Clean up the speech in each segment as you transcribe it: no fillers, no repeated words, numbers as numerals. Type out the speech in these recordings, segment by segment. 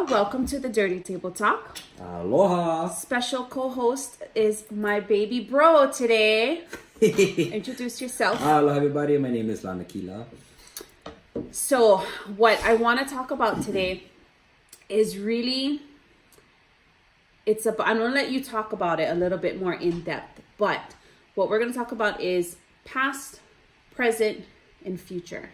Aloha, welcome to the Dirty Table Talk. Aloha. Special co-host is my baby bro today. Introduce yourself. Hello everybody, my name is Lanakila. So what I want to talk about today is really, I'm going to let you talk about it a little bit more in depth, but what we're going to talk about is past, present, and future,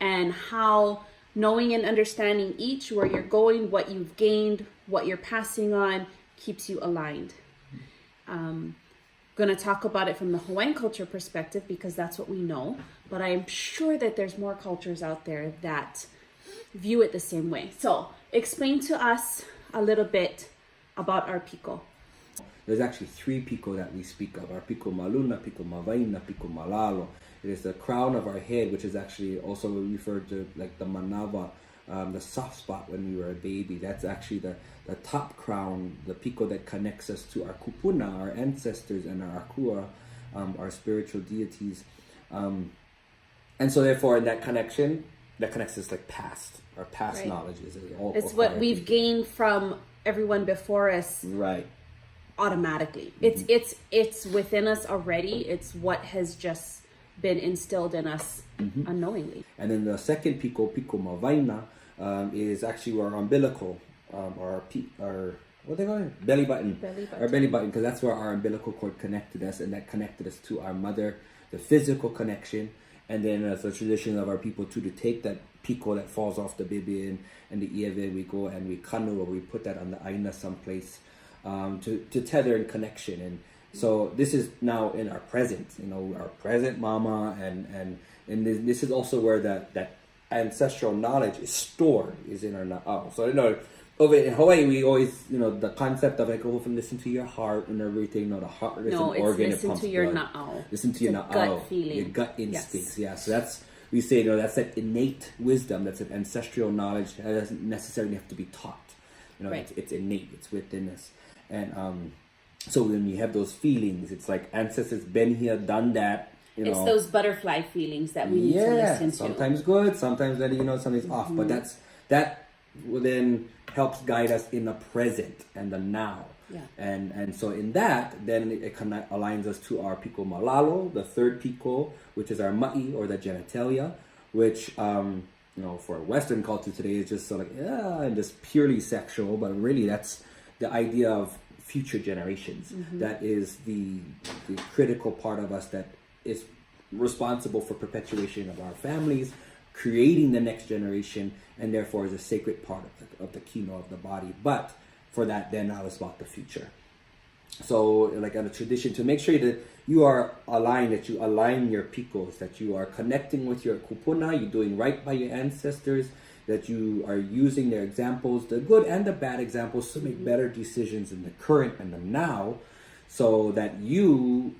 and how knowing and understanding each, where you're going, what you've gained, what you're passing on, keeps you aligned. Going to talk about it from the Hawaiian culture perspective because that's what we know, but I am sure that there's more cultures out there that view it the same way. So explain to us a little bit about our piko. There's actually three piko that we speak of. Our piko maluna, piko mawaina, piko malalo. It is the crown of our head, which is actually also referred to like the manava, the soft spot when we were a baby. That's actually the top crown, the piko that connects us to our kupuna, our ancestors, and our akua, our spiritual deities. And so therefore in that connection, that connects us like past, our past Right. knowledge. It's what we've gained from everyone before us. Right. Automatically. It's within us already. It's what has just been instilled in us unknowingly. And then the second piko, piko mawaina, is actually our umbilical, our what they call it? Belly button. Our belly button, because that's where our umbilical cord connected us, and that connected us to our mother, the physical connection. And then as a tradition of our people too, to take that piko that falls off the bibi and the ieve, we go and we kanu, or we put that on the aina someplace, to tether in connection. And so this is now in our present, our present mama, and this is also where that ancestral knowledge is stored, is in our na'au. So over in Hawaii, we always, the concept of like, listen to your heart and everything. No, the heart is an organ. Listen to your na'au. Listen to your na'au. Gut feeling. Your gut instincts. Yes. Yeah, so that's, we say, that's that innate wisdom, that's an ancestral knowledge that doesn't necessarily have to be taught. Right. It's innate, it's within us. And so when we have those feelings, it's like ancestors been here, done that. It's those butterfly feelings that we need to listen to. Sometimes good, sometimes that something's off. But that then helps guide us in the present and the now. Yeah. And so in that, then it aligns us to our piko malalo, the third piko, which is our ma'i, or the genitalia, which for Western culture today is just sort of and just purely sexual, but really that's the idea of future generations. That is the critical part of us that is responsible for perpetuation of our families, creating the next generation, and therefore is a sacred part of the kino of the body. But for that, then now it's about the future. So like on a tradition, to make sure that you are aligned, that you align your pikos, that you are connecting with your kupuna, you're doing right by your ancestors, that you are using their examples, the good and the bad examples, to make better decisions in the current and the now, so that you'll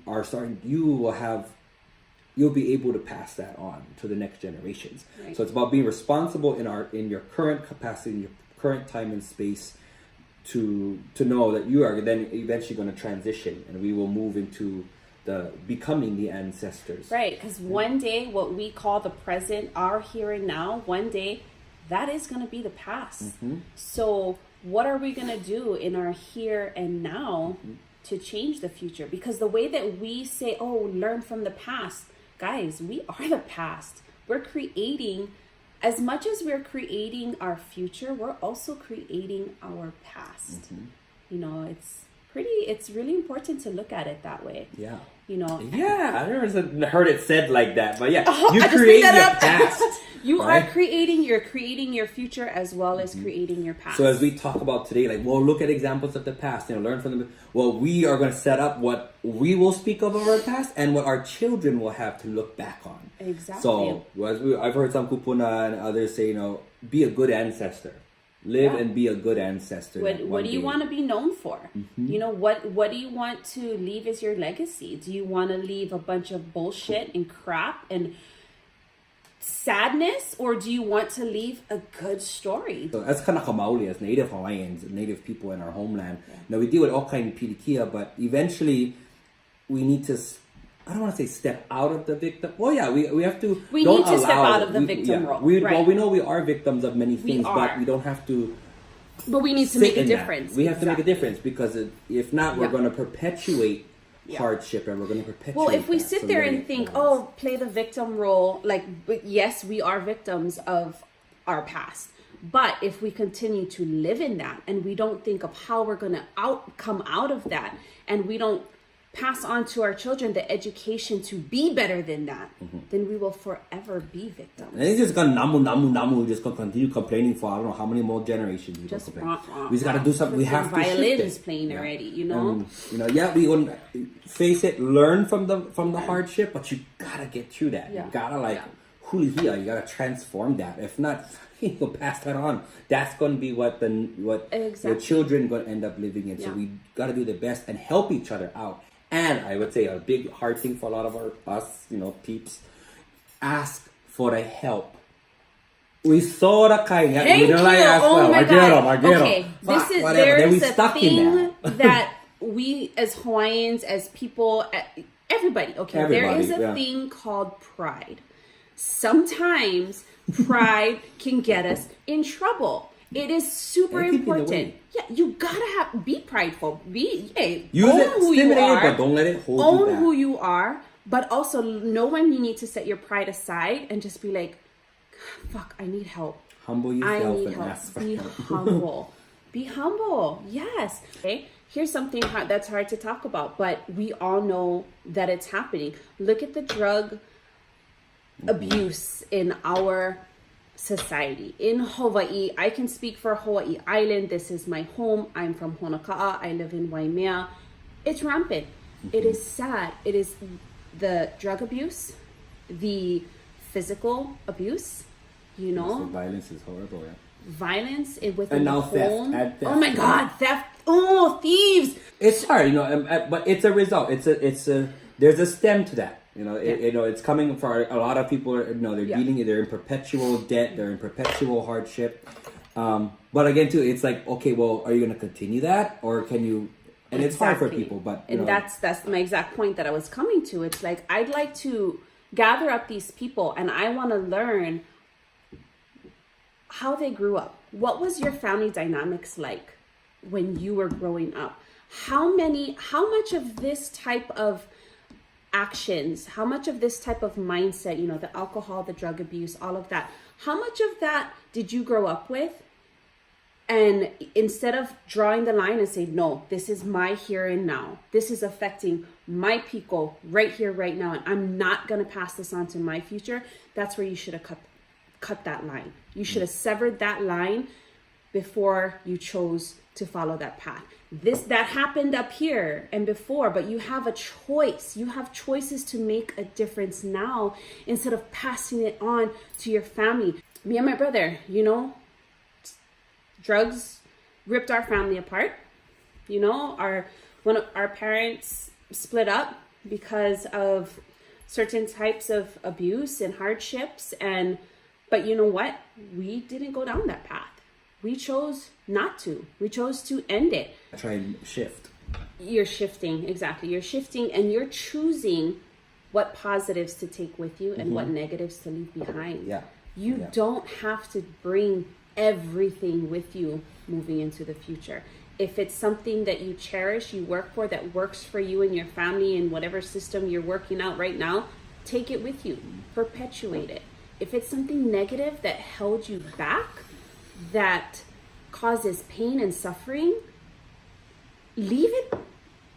be able to pass that on to the next generations. Right. So it's about being responsible in your current capacity, in your current time and space, to know that you are then eventually going to transition, and we will move into the becoming the ancestors. Right, because one day what we call the present, our here and now, one day that is going to be the past. So what are we going to do in our here and now to change the future? Because the way that we say, learn from the past, guys, we are the past. We're creating, as much as we're creating our future, we're also creating our past. It's really important to look at it that way. Yeah. Yeah, I never heard it said like that, but yeah, you create your past. You're creating your future as well as creating your past. So as we talk about today, look at examples of the past, learn from them. Well, we are going to set up what we will speak of our past and what our children will have to look back on. Exactly. So I've heard some kupuna and others say, be a good ancestor. Live and be a good ancestor. What do you want to be known for? What do you want to leave as your legacy? Do you want to leave a bunch of bullshit and crap and sadness, or do you want to leave a good story? So as Kanakamauli, as Native Hawaiians, Native people in our homeland, we deal with all kinds of pilikia, but eventually we need to, I don't want to say step out of the victim. Well, yeah, we have to. We need to step out of the victim role. Well, we know we are victims of many things, but we don't have to But we need to sit make a in that. difference. We have to make a Exactly. difference, because if not, we're Yeah. going to perpetuate Yeah. hardship, and we're going to perpetuate. Well, if we that. sit So there gotta and get think, balance. oh, play the victim role, like, but yes, we are victims of our past. But if we continue to live in that, and we don't think of how we're going to come out of that, and we don't pass on to our children the education to be better than that, then we will forever be victims. And it's just gonna namu. Just gonna continue complaining for I don't know how many more generations. We Just complain. wah, wah, We just gotta do something. We with have some to shift violins it. playing Yeah. already, you know. Yeah, we gonna face it, learn from the hardship, but you gotta get through that. Yeah. You gotta Yeah. huli hia. You gotta transform that. If not, you'll pass that on. That's gonna be what your Exactly. children gonna end up living in. So Yeah. we gotta do the best and help each other out. And I would say a big hard thing for a lot of us, peeps, ask for the help. We saw the kind. Thank you. Oh my God. Okay, Then we there's a stuck in thing that. that we as Hawaiians, as people, everybody. Okay, there Everybody, is a yeah. thing called pride. Sometimes pride can get us in trouble. It is super It can be the important. way. Yeah, you gotta be prideful. Use Use own it, who you stimulate it, are. but don't let it hold you Own back. who you are, but also know when you need to set your pride aside and just be like, fuck, I need help. Humble I yourself need and help. ask for Be help. humble. Be humble. Yes. Okay. Here's something that's hard to talk about, but we all know that it's happening. Look at the drug abuse in our society. In Hawaii, I can speak for Hawaii Island. This is my home. I'm from Honoka'a. I live in Waimea. It's rampant. It is sad. It is the drug abuse, the physical abuse, So violence is horrible, yeah. violence within And now the theft, home. add theft. Oh my God, theft! Oh, thieves! It's hard, but it's a result. There's a stem to that. It's coming for a lot of people. They're in perpetual debt. They're in perpetual hardship. But again, too, it's like, okay, well, are you going to continue that, or can you? And it's hard for people, but that's my exact point that I was coming to. It's like I'd like to gather up these people, and I want to learn how they grew up. What was your family dynamics like when you were growing up? How much of this type of actions, how much of this type of mindset, the alcohol, the drug abuse, all of that, how much of that did you grow up with? And instead of drawing the line and say, no, this is my here and now, this is affecting my people right here, right now, and I'm not going to pass this on to my future, that's where you should have cut that line. You should have severed that line before you chose to follow that path. That happened up here and before, but you have a choice. You have choices to make a difference now instead of passing it on to your family. Me and my brother, drugs ripped our family apart. One of our parents split up because of certain types of abuse and hardships, but you know what? We didn't go down that path. We chose not to. We chose to end it. try and shift. You're shifting, exactly. You're shifting and you're choosing what positives to take with you and what negatives to leave behind. Yeah. You don't have to bring everything with you moving into the future. If it's something that you cherish, you work for, that works for you and your family and whatever system you're working out right now, take it with you. Perpetuate it. If it's something negative that held you back, that causes pain and suffering, leave it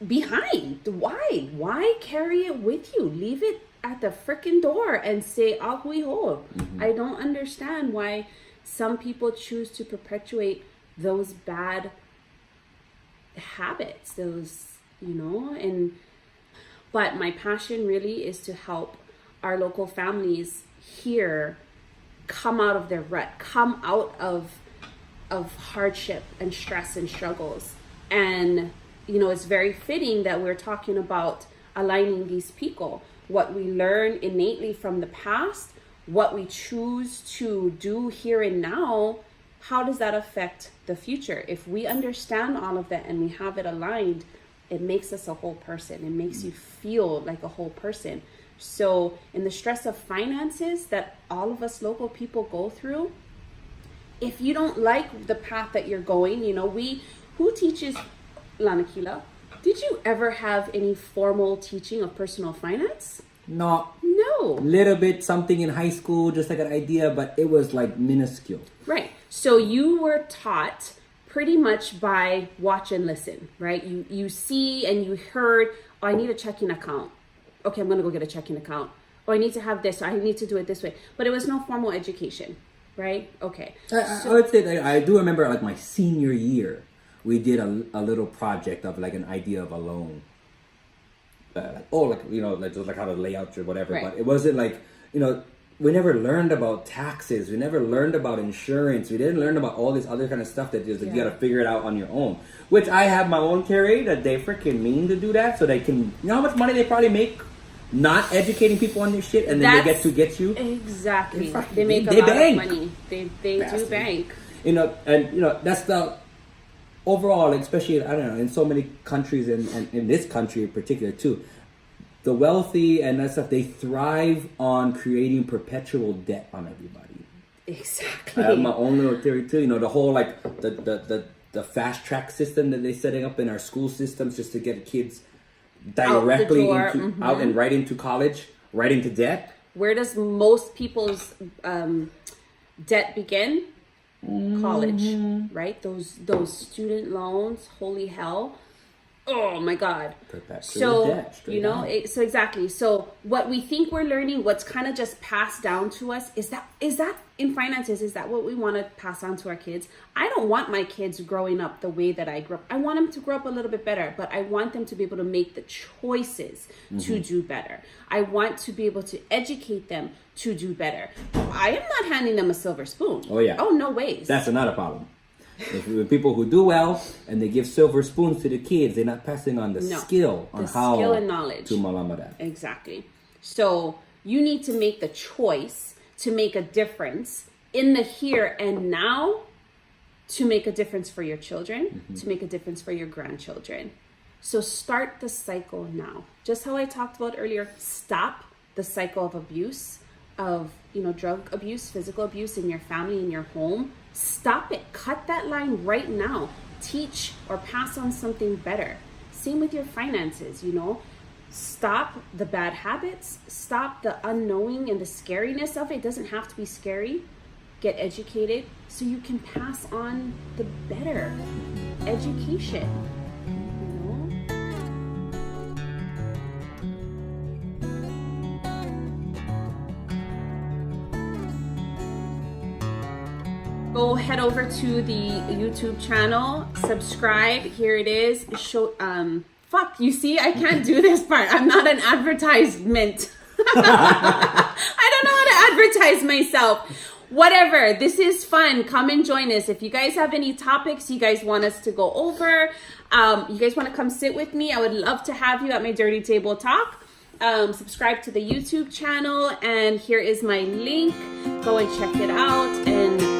behind. Why? Why carry it with you? Leave it at the freaking door and say, ahui ho. I don't understand why some people choose to perpetuate those bad habits, but my passion really is to help our local families here come out of their rut, come out of hardship and stress and struggles. And it's very fitting that we're talking about aligning these people, what we learn innately from the past, what we choose to do here and now. How does that affect the future? If we understand all of that and we have it aligned, it makes us a whole person. It makes you feel like a whole person. So in the stress of finances that all of us local people go through, if you don't like the path that you're going, you know, who teaches, Lanakila, did you ever have any formal teaching of personal finance? No. No. Little bit something in high school, just like an idea, but it was like minuscule. Right. So you were taught pretty much by watch and listen, right? You see and you heard, oh, I need a checking account. Okay, I'm going to go get a checking account. Oh, I need to have this. I need to do it this way. But it was no formal education, right? Okay. I would say that I do remember like my senior year, we did a little project of like an idea of a loan. Just like how to lay out or whatever. Right. But it wasn't like, we never learned about taxes. We never learned about insurance. We didn't learn about all this other kind of stuff that just you got to figure it out on your own. Which I have my own theory that they freaking mean to do that so they can, you know how much money they probably make not educating people on this shit, and then they get you. Exactly. They make a lot of money. They do bank. That's the overall, like, especially, I don't know, in so many countries, and in this country in particular too, the wealthy and that stuff, they thrive on creating perpetual debt on everybody. Exactly. I have my own little theory too. The whole like the fast track system that they're setting up in our school systems just to get kids directly out and right into college, right into debt. Where does most people's debt begin? College, right? Those student loans, holy hell. Oh my God. So, debt, so exactly. So what we think we're learning, what's kind of just passed down to us, is that in finances, is that what we want to pass on to our kids? I don't want my kids growing up the way that I grew up. I want them to grow up a little bit better, but I want them to be able to make the choices to do better. I want to be able to educate them to do better. I am not handing them a silver spoon. Oh yeah. Oh, no ways. That's another problem. If people who do well and they give silver spoons to the kids, they're not passing on the skill and knowledge to Malamada. Exactly. So you need to make the choice to make a difference in the here and now, to make a difference for your children, to make a difference for your grandchildren. So start the cycle now. Just how I talked about earlier, stop the cycle of abuse, of drug abuse, physical abuse in your family, in your home. Stop it. Cut that line right now. Teach or pass on something better. Same with your finances, Stop the bad habits. Stop the unknowing and the scariness of it. It doesn't have to be scary. Get educated so you can pass on the better education. Go head over to the YouTube channel, subscribe. Here it is. You see, I can't do this part. I'm not an advertisement. I don't know how to advertise myself. Whatever, this is fun. Come and join us. If you guys have any topics you guys want us to go over, you guys want to come sit with me, I would love to have you at my Dirty Table Talk. Subscribe to the YouTube channel, and here is my link. Go and check it out, and